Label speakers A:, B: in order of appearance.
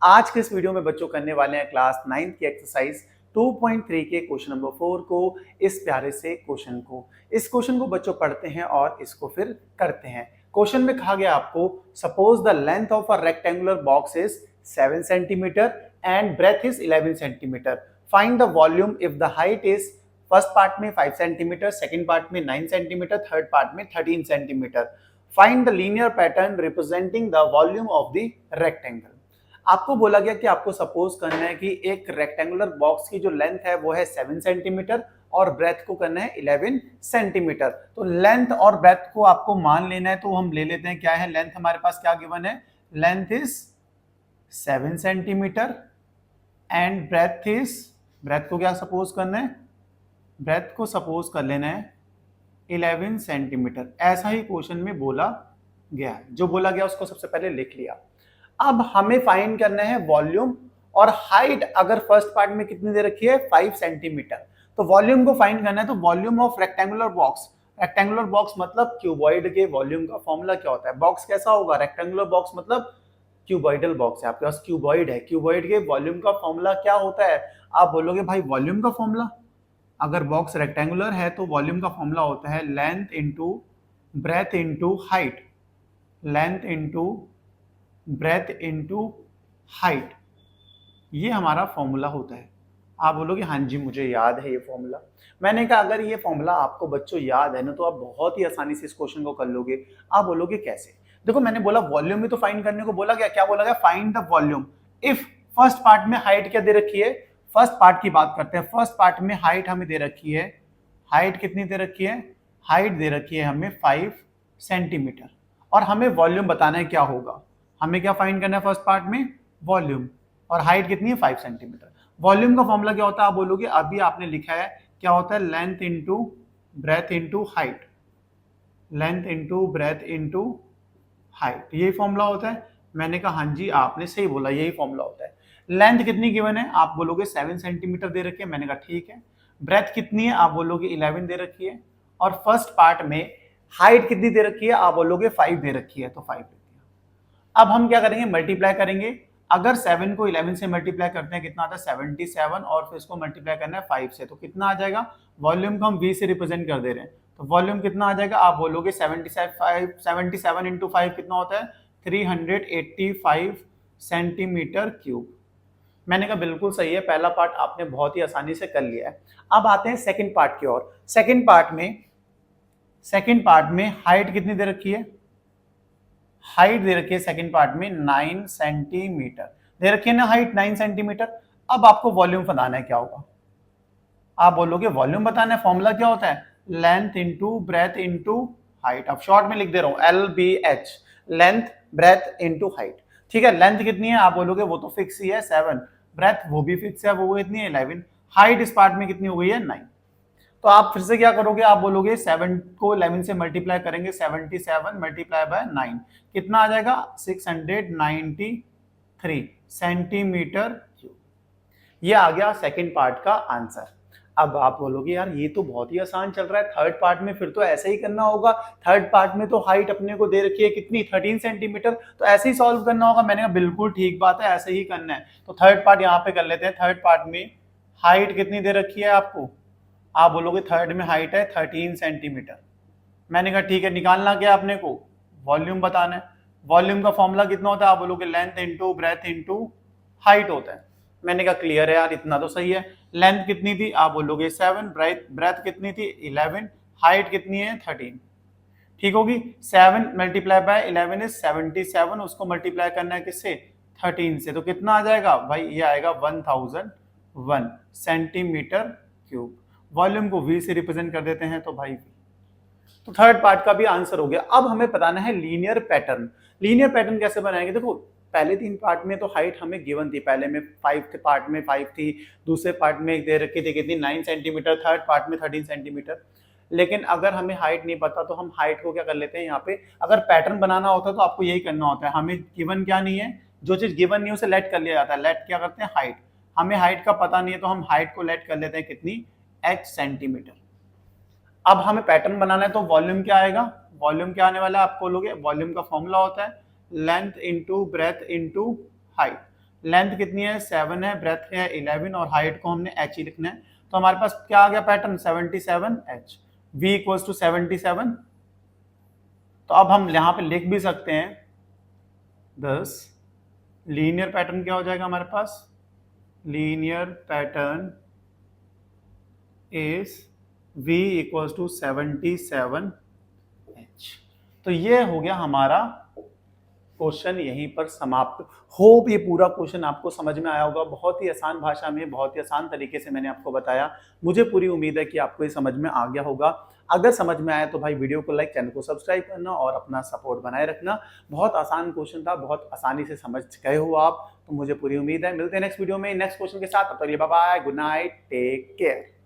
A: आज के इस वीडियो में बच्चों करने वाले हैं क्लास 9th की एक्सरसाइज 2.3 के क्वेश्चन नंबर 4 को, इस प्यारे से क्वेश्चन को। इस क्वेश्चन को बच्चों पढ़ते हैं और इसको फिर करते हैं। क्वेश्चन में कहा गया आपको, suppose the length of a rectangular box is 7 centimetre and breadth is 11 centimetre. Find the volume if the height is first part में 5 सेंटीमीटर, सेकेंड पार्ट में 9 सेंटीमीटर, थर्ड पार्ट में 13 centimetre. Find the linear pattern representing the volume of the rectangle. आपको बोला गया कि आपको suppose करना है कि एक रेक्टेंगुलर बॉक्स की जो लेंथ है वो है 7 सेंटीमीटर और ब्रेथ को करना है 11 सेंटीमीटर। तो लेंथ और ब्रेथ को आपको मान लेना है, तो हम ले लेते हैं क्या है लेंथ हमारे पास क्या गिवन है, length is 7 centimetre and breadth को क्या सपोज करना है, ब्रेथ को सपोज कर लेना है 11 सेंटीमीटर। ऐसा ही क्वेश्चन में बोला गया है, जो बोला गया उसको सबसे पहले लिख लिया। अब हमें फाइंड करना है वॉल्यूम और हाइट। अगर फर्स्ट पार्ट में कितनी दे रखी है 5 सेंटीमीटर, तो वॉल्यूम को फाइंड करना है। तो volume of rectangular box, rectangular box मतलब क्यूबॉइड के वॉल्यूम का फॉर्मूला क्या होता है, बॉक्स कैसा होगा, रेक्टेंगुलर बॉक्स मतलब क्यूबॉइडल बॉक्स है, आपके पास क्यूबॉइड है, क्यूबॉइड के वॉल्यूम का फॉर्मूला क्या होता है। आप बोलोगे भाई वॉल्यूम का फॉर्मूला, अगर बॉक्स रेक्टेंगुलर है तो वॉल्यूम का फॉर्मूला होता है length into breadth into height, length into breadth into height, ये हमारा फॉर्मूला होता है। आप बोलोगे हाँ जी मुझे याद है ये फॉर्मूला। मैंने कहा अगर ये फॉर्मूला आपको बच्चों याद है ना, तो आप बहुत ही आसानी से इस क्वेश्चन को कर लोगे। आप बोलोगे कैसे, देखो मैंने बोला वॉल्यूम भी तो फाइंड करने को बोला गया, क्या बोला गया, find the volume if first part में हाइट क्या दे रखी है, फर्स्ट पार्ट की बात करते हैं। फर्स्ट पार्ट में हाइट हमें दे रखी है, हाइट कितनी दे रखी है, हाइट दे रखी है हमें 5 सेंटीमीटर और हमें वॉल्यूम बताना है क्या होगा। हमें क्या फाइंड करना है फर्स्ट पार्ट में, वॉल्यूम, और हाइट कितनी है 5 सेंटीमीटर। वॉल्यूम का फॉर्मूला क्या होता है, आप बोलोगे अभी आपने लिखा है क्या होता है, length into breadth into height, length into breadth into height, यही फॉर्मूला होता है। मैंने कहा हाँ जी आपने सही बोला, यही फॉर्मूला होता है। लेंथ कितनी गिवन है, आप बोलोगे 7 सेंटीमीटर दे रखी है, मैंने कहा ठीक है। ब्रेथ कितनी है, आप बोलोगे 11 दे रखी है, और फर्स्ट पार्ट में हाइट कितनी दे रखी है, आप बोलोगे 5 दे रखी है, तो 5 दे दिया। अब हम क्या करेंगे, मल्टीप्लाई करेंगे। अगर 7 को 11 से मल्टीप्लाई करते हैं कितना आता है 77, और फिर इसको मल्टीप्लाई करना है 5 से, तो कितना आ जाएगा, वॉल्यूम को हम v से रिप्रेजेंट कर दे रहे हैं, तो वॉल्यूम कितना आ जाएगा, आप बोलोगे 77 इंटू 5 कितना होता है 385 सेंटीमीटर क्यूब। मैंने कहा बिल्कुल सही है, पहला पार्ट आपने बहुत ही आसानी से कर लिया है। अब आते हैं सेकंड पार्ट की ओर। सेकंड पार्ट में हाइट कितनी दे रखी है, हाइट दे रखी है सेकंड पार्ट में 9 सेंटीमीटर दे रखी है ना, हाइट 9 सेंटीमीटर। अब आपको वॉल्यूम बताना है क्या होगा, आप बोलोगे वॉल्यूम बताना है, फॉर्मूला क्या होता है, length into breadth into height. अब शॉर्ट में लिख दे रहा हूं LBH, length breadth into height. ठीक है, लेंथ कितनी है, आप बोलोगे वो तो फिक्स ही है 7, ब्रेथ वो भी फिक्स है, वो कितनी है 11, हाइट इस पार्ट में कितनी हो गई है 9। तो आप फिर से क्या करोगे, आप बोलोगे 7 को 11 से मल्टीप्लाई करेंगे, 77 मल्टीप्लाई बाय 9 कितना आ जाएगा 693 सेंटीमीटर क्यूब। ये आ गया सेकंड पार्ट का आंसर। अब आप बोलोगे यार ये तो बहुत ही आसान चल रहा है, थर्ड पार्ट में फिर तो ऐसे ही करना होगा। थर्ड पार्ट में तो हाइट अपने को दे रखी है कितनी 13 सेंटीमीटर, तो ऐसे ही सॉल्व करना होगा। मैंने कहा बिल्कुल ठीक बात है, ऐसे ही करना है। तो थर्ड पार्ट यहाँ पे कर लेते हैं। थर्ड पार्ट में हाइट कितनी दे रखी है आपको, आप बोलोगे थर्ड में हाइट है 13 सेंटीमीटर। मैंने कहा ठीक है, निकालना क्या अपने को, वॉल्यूम बताना है। वॉल्यूम का फॉर्मूला कितना होता है, आप बोलोगे length into breadth into height होता है। मैंने कहा क्लियर है यार, इतना तो सही है। लेंथ कितनी थी, आप बोलोगे 7, ब्रेथ कितनी थी 11, हाइट कितनी है 13, ठीक होगी। 7 मल्टीप्लाई बाय 11 इज 77, उसको मल्टीप्लाई करना है किससे 13 से, तो कितना आ जाएगा भाई, ये आएगा 1001 सेंटीमीटर क्यूब। वॉल्यूम को v से रिप्रेजेंट कर देते हैं, तो भाई तो थर्ड पार्ट का भी आंसर हो गया। अब हमें बताना है लीनियर पैटर्न। लीनियर पैटर्न कैसे बनाएंगे, देखो पहले 3 पार्ट में तो हाइट हमें गिवन थी, पहले में 5 थे, पार्ट में 5 थी, दूसरे पार्ट में दे रखी थी कितनी 9 सेंटीमीटर, थर्ड पार्ट में 13 सेंटीमीटर। लेकिन अगर हमें हाइट नहीं पता तो हम हाइट को क्या कर लेते हैं, यहाँ पे अगर पैटर्न बनाना होता है तो आपको यही करना होता है। हमें गिवन क्या नहीं है, जो चीज गिवन नहीं है उसे लेट कर लिया जाता है। लेट क्या करते हैं, हाइट। हमें हाइट का पता नहीं है तो हम हाइट को लेट कर लेते हैं कितनी, h सेंटीमीटर। अब हमें पैटर्न बनाना है तो वॉल्यूम क्या आएगा, वॉल्यूम क्या आने वाला है, आप बोलोगे वॉल्यूम का फॉर्मूला होता है length into breadth into height. Length कितनी है 7 है, ब्रेथ है 11 और हाइट को हमने h ही लिखना है। तो हमारे पास क्या आ गया pattern 77h, v equals to 77। तो अब हम यहाँ पे लिख भी सकते हैं 10। लीनियर पैटर्न क्या हो जाएगा हमारे पास, linear pattern is v equals to 77h। तो ये हो गया हमारा क्वेश्चन यहीं पर समाप्त। होप ये पूरा क्वेश्चन आपको समझ में आया होगा। बहुत ही आसान भाषा में, बहुत ही आसान तरीके से मैंने आपको बताया। मुझे पूरी उम्मीद है कि आपको ये समझ में आ गया होगा। अगर समझ में आया तो भाई वीडियो को लाइक, चैनल को सब्सक्राइब करना और अपना सपोर्ट बनाए रखना। बहुत आसान क्वेश्चन था, बहुत आसानी से समझ गए हो आप, तो मुझे पूरी उम्मीद है। मिलते हैं नेक्स्ट वीडियो में नेक्स्ट क्वेश्चन के साथ। तब तक bye bye, good night, take care.